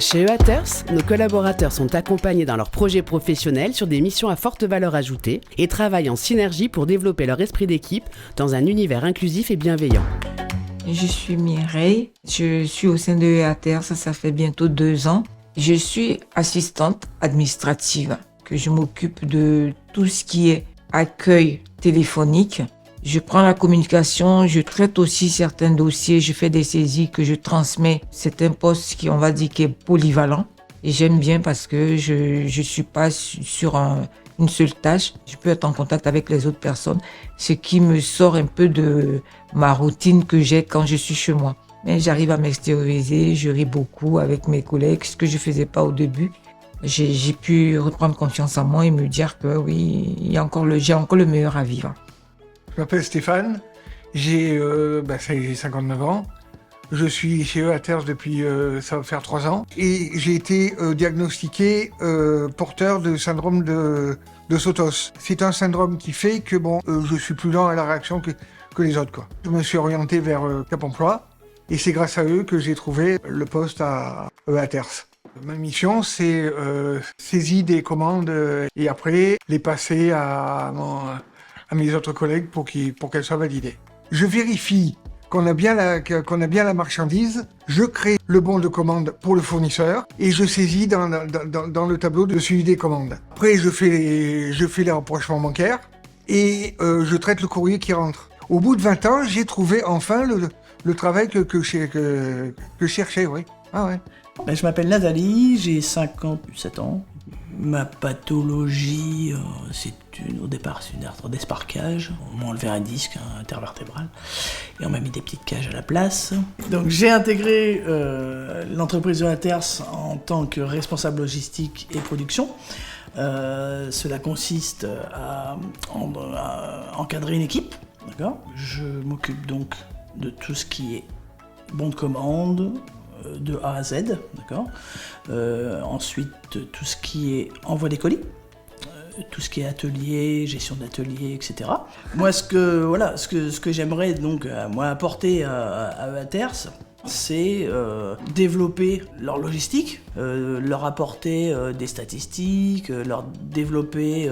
Chez EATERS, nos collaborateurs sont accompagnés dans leurs projets professionnels sur des missions à forte valeur ajoutée et travaillent en synergie pour développer leur esprit d'équipe dans un univers inclusif et bienveillant. Je suis Mireille, je suis au sein de EATERS, ça fait bientôt 2 ans. Je suis assistante administrative, que je m'occupe de tout ce qui est accueil téléphonique. Je prends la communication, je traite aussi certains dossiers, je fais des saisies que je transmets. C'est un poste qui, on va dire, qui est polyvalent. Et j'aime bien parce que je suis pas sur une seule tâche. Je peux être en contact avec les autres personnes, ce qui me sort un peu de ma routine que j'ai quand je suis chez moi. Mais j'arrive à m'extérioriser, je ris beaucoup avec mes collègues, ce que je faisais pas au début. J'ai pu reprendre confiance en moi et me dire que oui, j'ai encore le meilleur à vivre. Je m'appelle Stéphane, j'ai 59 ans. Je suis chez EATERS depuis, ça va faire 3 ans. Et j'ai été diagnostiqué porteur de syndrome de Sotos. C'est un syndrome qui fait que je suis plus lent à la réaction que les autres, quoi. Je me suis orienté vers Cap Emploi et c'est grâce à eux que j'ai trouvé le poste à EATERS. Ma mission, c'est saisir des commandes et après les passer à mes autres collègues pour qu'elles soient validées. Je vérifie qu'on a bien la marchandise, je crée le bon de commande pour le fournisseur et je saisis dans le tableau de suivi des commandes. Après, je fais les rapprochements bancaires et je traite le courrier qui rentre. Au bout de 20 ans, j'ai trouvé enfin le travail que je cherchais, oui. Ah ouais. Je m'appelle Nathalie, j'ai 57 ans. Ma pathologie, au départ, c'est une arthrose d'esparcage. On m'a enlevé un disque intervertébral et on m'a mis des petites cages à la place. Donc j'ai intégré l'entreprise EATERS en tant que responsable logistique et production. Cela consiste à encadrer une équipe. D'accord ? Je m'occupe donc de tout ce qui est bon de commande, de A à Z, d'accord. Ensuite, tout ce qui est envoi des colis, tout ce qui est atelier, gestion d'atelier, etc. Moi, ce que j'aimerais donc apporter à EATERS, c'est développer leur logistique, leur apporter des statistiques, leur développer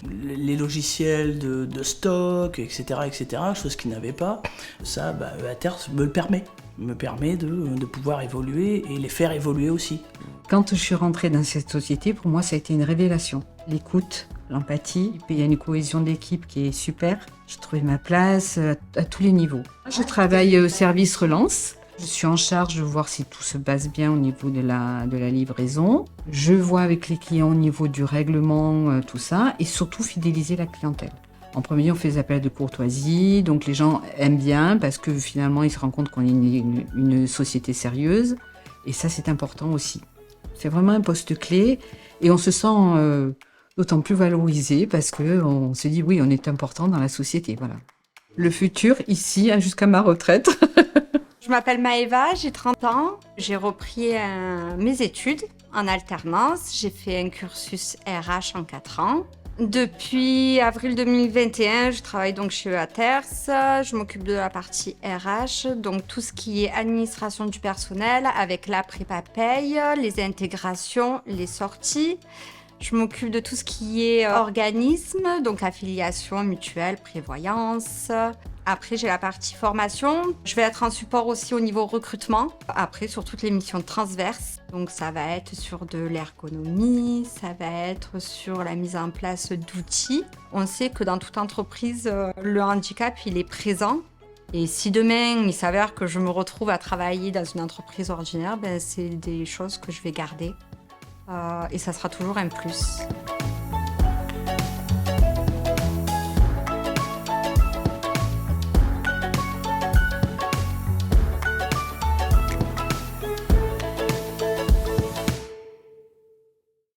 les logiciels de stock, etc., chose qu'ils n'avaient pas. Ça, EATERS me le permet. Me permet de pouvoir évoluer et les faire évoluer aussi. Quand je suis rentrée dans cette société, pour moi, ça a été une révélation. L'écoute, l'empathie, et puis il y a une cohésion d'équipe qui est super. J'ai trouvé ma place à tous les niveaux. Je travaille au service relance. Je suis en charge de voir si tout se passe bien au niveau de la livraison. Je vois avec les clients au niveau du règlement, tout ça, et surtout fidéliser la clientèle. En premier, on fait des appels de courtoisie, donc les gens aiment bien parce que finalement, ils se rendent compte qu'on est une société sérieuse. Et ça, c'est important aussi. C'est vraiment un poste clé et on se sent d'autant plus valorisé parce qu'on se dit, oui, on est important dans la société. Voilà. Le futur, ici, jusqu'à ma retraite. Je m'appelle Maëva, j'ai 30 ans. J'ai repris mes études en alternance. J'ai fait un cursus RH en 4 ans. Depuis avril 2021, je travaille donc chez EATERS. Je m'occupe de la partie RH, donc tout ce qui est administration du personnel avec la prépa paye, les intégrations, les sorties. Je m'occupe de tout ce qui est organisme, donc affiliation, mutuelle, prévoyance. Après, j'ai la partie formation. Je vais être en support aussi au niveau recrutement. Après, sur toutes les missions transverses. Donc, ça va être sur de l'ergonomie, ça va être sur la mise en place d'outils. On sait que dans toute entreprise, le handicap, il est présent. Et si demain, il s'avère que je me retrouve à travailler dans une entreprise ordinaire, c'est des choses que je vais garder. Et ça sera toujours un plus.